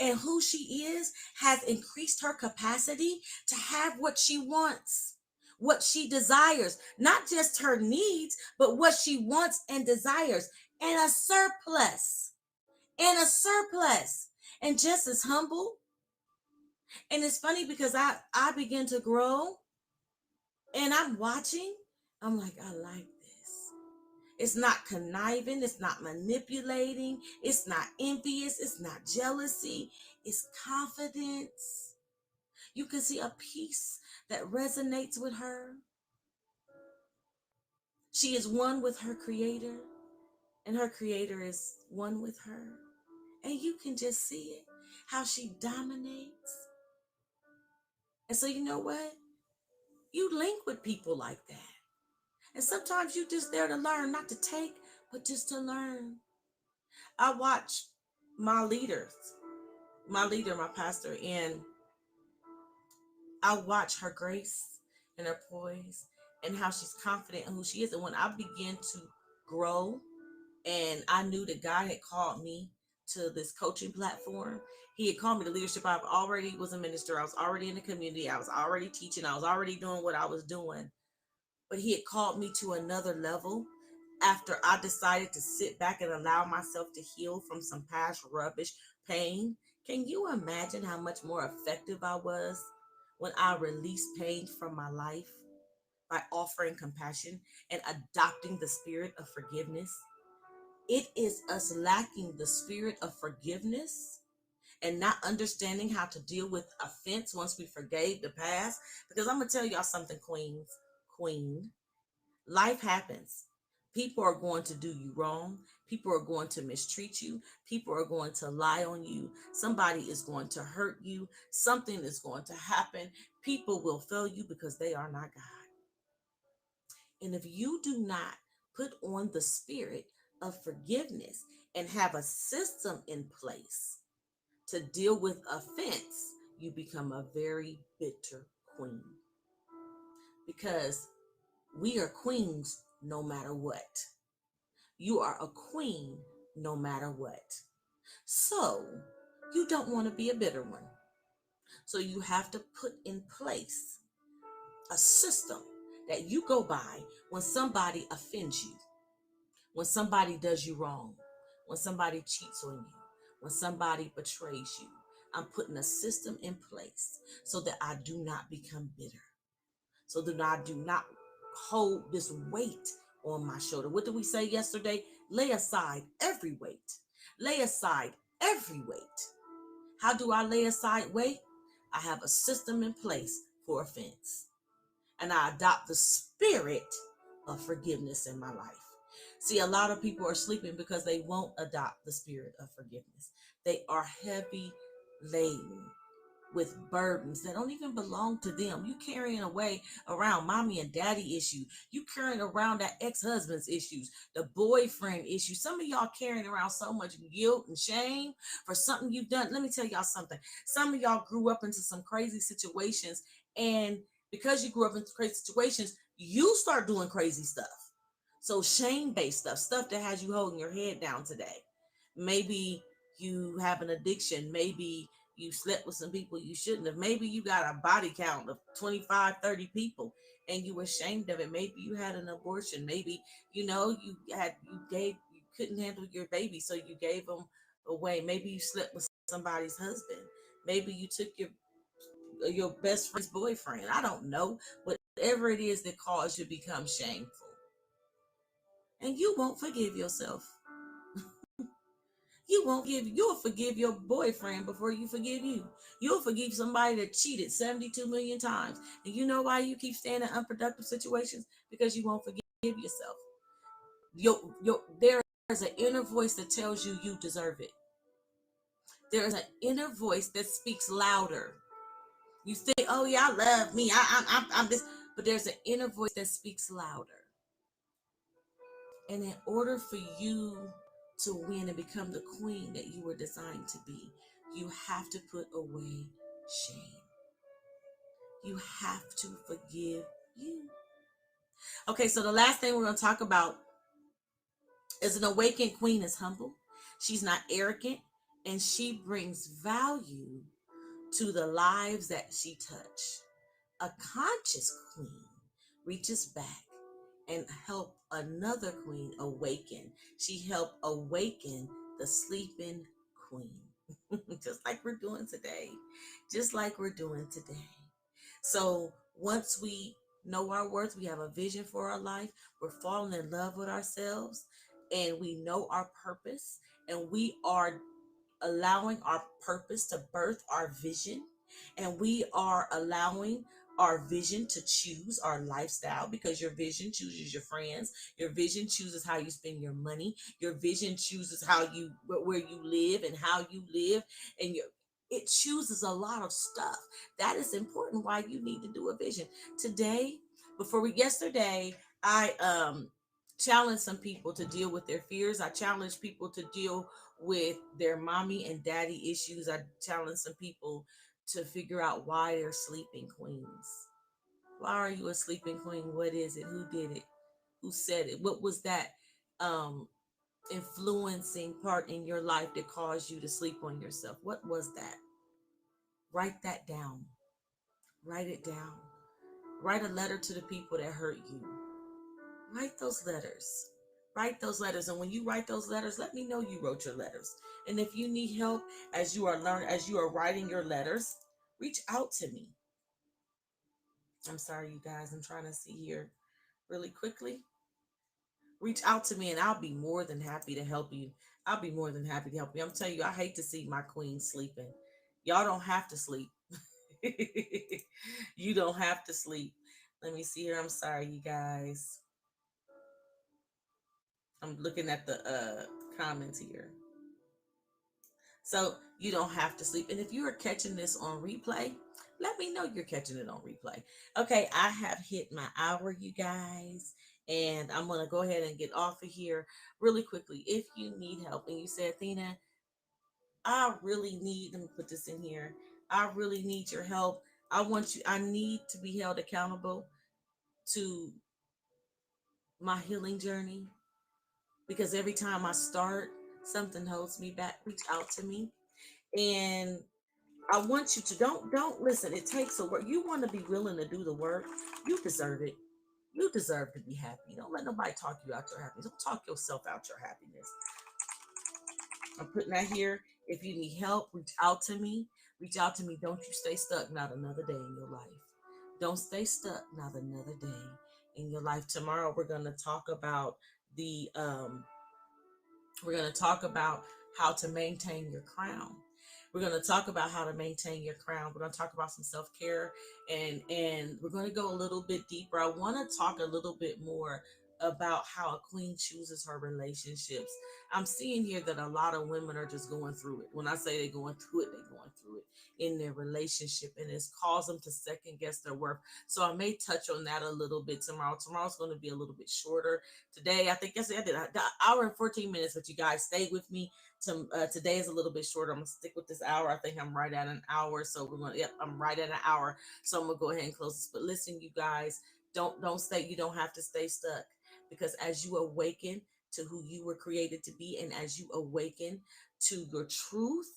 And who she is has increased her capacity to have what she wants, what she desires, not just her needs, but what she wants and desires, and a surplus, and a surplus, and just as humble. And it's funny because I begin to grow and I'm watching. I'm like, I like this. It's not conniving. It's not manipulating. It's not envious. It's not jealousy. It's confidence. You can see a peace that resonates with her. She is one with her creator, and her creator is one with her. And you can just see it, how she dominates. And so, you know what? You link with people like that. And sometimes you're just there to learn, not to take, but just to learn. I watch my leaders, my leader, my pastor, and I watch her grace and her poise and how she's confident in who she is. And when I began to grow and I knew that God had called me to this coaching platform, he had called me to leadership. I already was a minister. I was already in the community. I was already teaching. I was already doing what I was doing. But he had called me to another level after I decided to sit back and allow myself to heal from some past rubbish, pain. Can you imagine how much more effective I was when I released pain from my life by offering compassion and adopting the spirit of forgiveness? It is us lacking the spirit of forgiveness and not understanding how to deal with offense once we forgave the past. Because I'm going to tell y'all something, queen. Life happens. People are going to do you wrong. People are going to mistreat you. People are going to lie on you. Somebody is going to hurt you. Something is going to happen. People will fail you because they are not God. And if you do not put on the spirit of forgiveness and have a system in place to deal with offense, you become a very bitter queen. Because we are queens no matter what. You are a queen no matter what. So you don't want to be a bitter one. So you have to put in place a system that you go by when somebody offends you, when somebody does you wrong, when somebody cheats on you, when somebody betrays you. I'm putting a system in place so that I do not become bitter, so that I do not hold this weight on my shoulder. What did we say yesterday? Lay aside every weight. Lay aside every weight. How do I lay aside weight? I have a system in place for offense. And I adopt the spirit of forgiveness in my life. See, a lot of people are sleeping because they won't adopt the spirit of forgiveness. They are heavy laden with burdens that don't even belong to them. You carrying away around mommy and daddy issues. You carrying around that ex-husband's issues, the boyfriend issues. Some of y'all carrying around so much guilt and shame for something you've done. Let me tell y'all something. Some of y'all grew up into some crazy situations, and because you grew up in crazy situations, you start doing crazy stuff. So shame-based stuff that has you holding your head down today. Maybe you have an addiction. Maybe you slept with some people you shouldn't have. Maybe you got a body count of 25, 30 people and you were ashamed of it. Maybe you had an abortion. Maybe, you couldn't handle your baby, so you gave them away. Maybe you slept with somebody's husband. Maybe you took your best friend's boyfriend. I don't know. Whatever it is that caused you to become shameful. And you won't forgive yourself. You'll forgive your boyfriend before you forgive you. You'll forgive somebody that cheated 72 million times. And you know why you keep staying in unproductive situations? Because you won't forgive yourself. There is an inner voice that tells you you deserve it. There is an inner voice that speaks louder. You think, oh yeah, I love me. I'm this, but there's an inner voice that speaks louder. And in order for you to win and become the queen that you were designed to be, you have to put away shame. You have to forgive you. Okay, so the last thing we're going to talk about is an awakened queen is humble. She's not arrogant, and she brings value to the lives that she touches. A conscious queen reaches back and help another queen awaken. She helped awaken the sleeping queen. Just like we're doing today. Just like we're doing today. So once we know our worth, we have a vision for our life, we're falling in love with ourselves, and we know our purpose, and we are allowing our purpose to birth our vision, and we are allowing our vision to choose our lifestyle, because your vision chooses your friends, your vision chooses how you spend your money, your vision chooses where you live and how you live, and it chooses a lot of stuff. That is important why you need to do a vision. Today, yesterday, I challenged some people to deal with their fears. I challenged people to deal with their mommy and daddy issues. I challenge some people to figure out why they're sleeping queens. Why are you a sleeping queen? What is it? Who did it? Who said it? What was that um, influencing part in your life that caused you to sleep on yourself? What was that? Write that down. Write it down. Write a letter to the people that hurt you. Write those letters. Write those letters. And when you write those letters, let me know you wrote your letters. And if you need help as you are writing your letters, reach out to me. I'm sorry, you guys. I'm trying to see here really quickly. Reach out to me and I'll be more than happy to help you. I'll be more than happy to help you. I'm telling you, I hate to see my queen sleeping. Y'all don't have to sleep. You don't have to sleep. Let me see here. I'm sorry, you guys. I'm looking at the comments here. So you don't have to sleep. And if you are catching this on replay, let me know you're catching it on replay. Okay, I have hit my hour, you guys. And I'm going to go ahead and get off of here really quickly. If you need help and you say, Athena, let me put this in here. I really need your help. I need to be held accountable to my healing journey, because every time I start, something holds me back. Reach out to me. And I want you to don't listen. It takes a work. You want to be willing to do the work. You deserve it. You deserve to be happy. Don't let nobody talk you out your happiness. Don't talk yourself out your happiness. I'm putting that here. If you need help, reach out to me. Reach out to me. Don't you stay stuck not another day in your life. Don't stay stuck not another day in your life. Tomorrow we're gonna talk about the we're going to talk about how to maintain your crown. We're going to talk about how to maintain your crown. We're going to talk about some self-care, and we're going to go a little bit deeper. I want to talk a little bit more about how a queen chooses her relationships. I'm seeing here that a lot of women are just going through it. When I say they're going through it, they're going through it in their relationship, and it's caused them to second guess their worth. So I may touch on that a little bit tomorrow. Tomorrow's going to be a little bit shorter. Today, I think yesterday I did an hour and 14 minutes, but you guys stay with me. Today is a little bit shorter. I'm gonna stick with this hour. I think I'm right at an hour, so I'm right at an hour. So I'm gonna go ahead and close this. But listen, you guys, don't stay. You don't have to stay stuck, because as you awaken to who you were created to be, and as you awaken to your truth,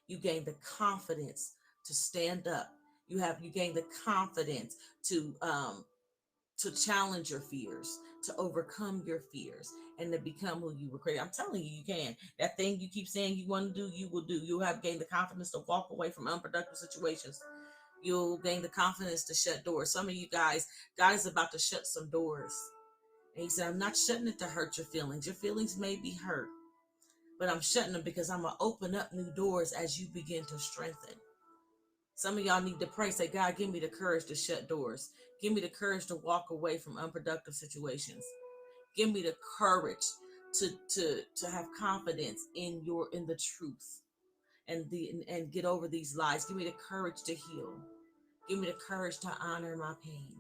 you gain the confidence to stand up. You gain the confidence to challenge your fears, to overcome your fears, and to become who you were created. I'm telling you, you can. That thing you keep saying you want to do, you will do. You'll have gained the confidence to walk away from unproductive situations. You'll gain the confidence to shut doors. Some of you guys, God is about to shut some doors. And he said, I'm not shutting it to hurt your feelings. Your feelings may be hurt, but I'm shutting them because I'm going to open up new doors as you begin to strengthen. Some of y'all need to pray, say, God, give me the courage to shut doors. Give me the courage to walk away from unproductive situations. Give me the courage to have confidence in the truth and get over these lies. Give me the courage to heal. Give me the courage to honor my pain.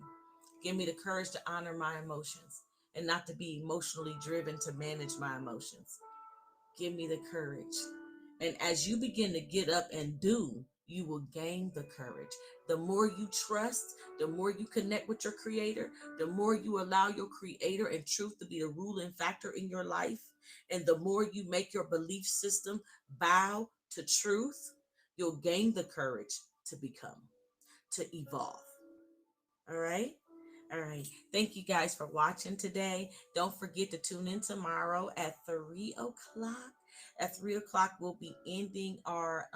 Give me the courage to honor my emotions and not to be emotionally driven to manage my emotions. Give me the courage. And as you begin to get up and do, you will gain the courage. The more you trust, the more you connect with your creator, the more you allow your creator and truth to be the ruling factor in your life, and the more you make your belief system bow to truth, you'll gain the courage to become, to evolve. All right. All right. Thank you guys for watching today. Don't forget to tune in tomorrow at 3 o'clock. At 3 o'clock, we'll be ending our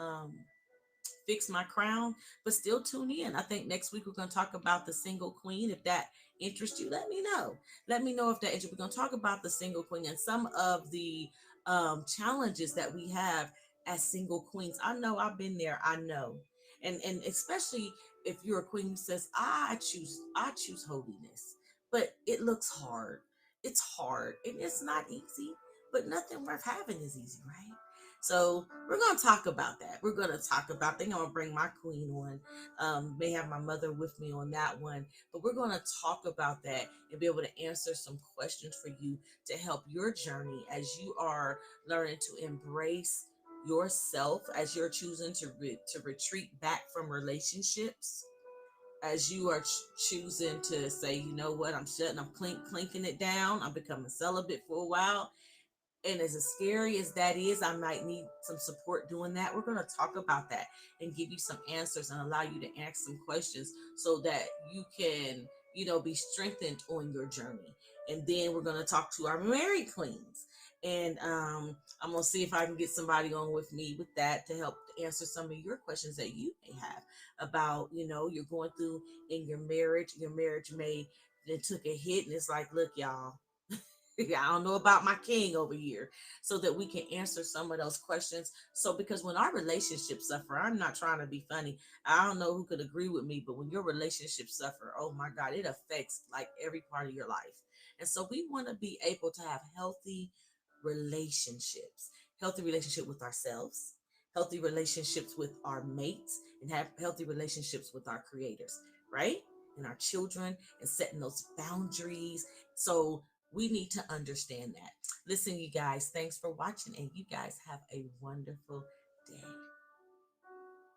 Fix My Crown, but still tune in. I think next week we're going to talk about the single queen. If that interests you, let me know. Let me know if that interests you. We're going to talk about the single queen and some of the challenges that we have as single queens. I know I've been there. I know. And especially if you're a queen who says, I choose holiness, but it looks hard. It's hard and it's not easy, but nothing worth having is easy, right? So we're gonna talk about that. We're gonna talk about. I think I'm gonna bring my queen on. May have my mother with me on that one, but we're gonna talk about that and be able to answer some questions for you to help your journey as you are learning to embrace yourself, as you're choosing to retreat back from relationships, as you are choosing to say, you know what, I'm clinking it down. I'm becoming celibate for a while, and as scary as that is, I might need some support doing that. We're going to talk about that and give you some answers and allow you to ask some questions so that you can, be strengthened on your journey. And then we're going to talk to our married queens. And I'm going to see if I can get somebody on with me with that to help answer some of your questions that you may have about, you're going through in your marriage. Your marriage may then took a hit, and it's like, look, y'all, I don't know about my king over here, so that we can answer some of those questions. So, because when our relationships suffer, I'm not trying to be funny. I don't know who could agree with me, but when your relationships suffer, oh my God, it affects like every part of your life. And so, we want to be able to have healthy relationship with ourselves, healthy relationships with our mates, and have healthy relationships with our creators, right? And our children, and setting those boundaries. So we need to understand that. Listen, you guys, thanks for watching, and you guys have a wonderful day.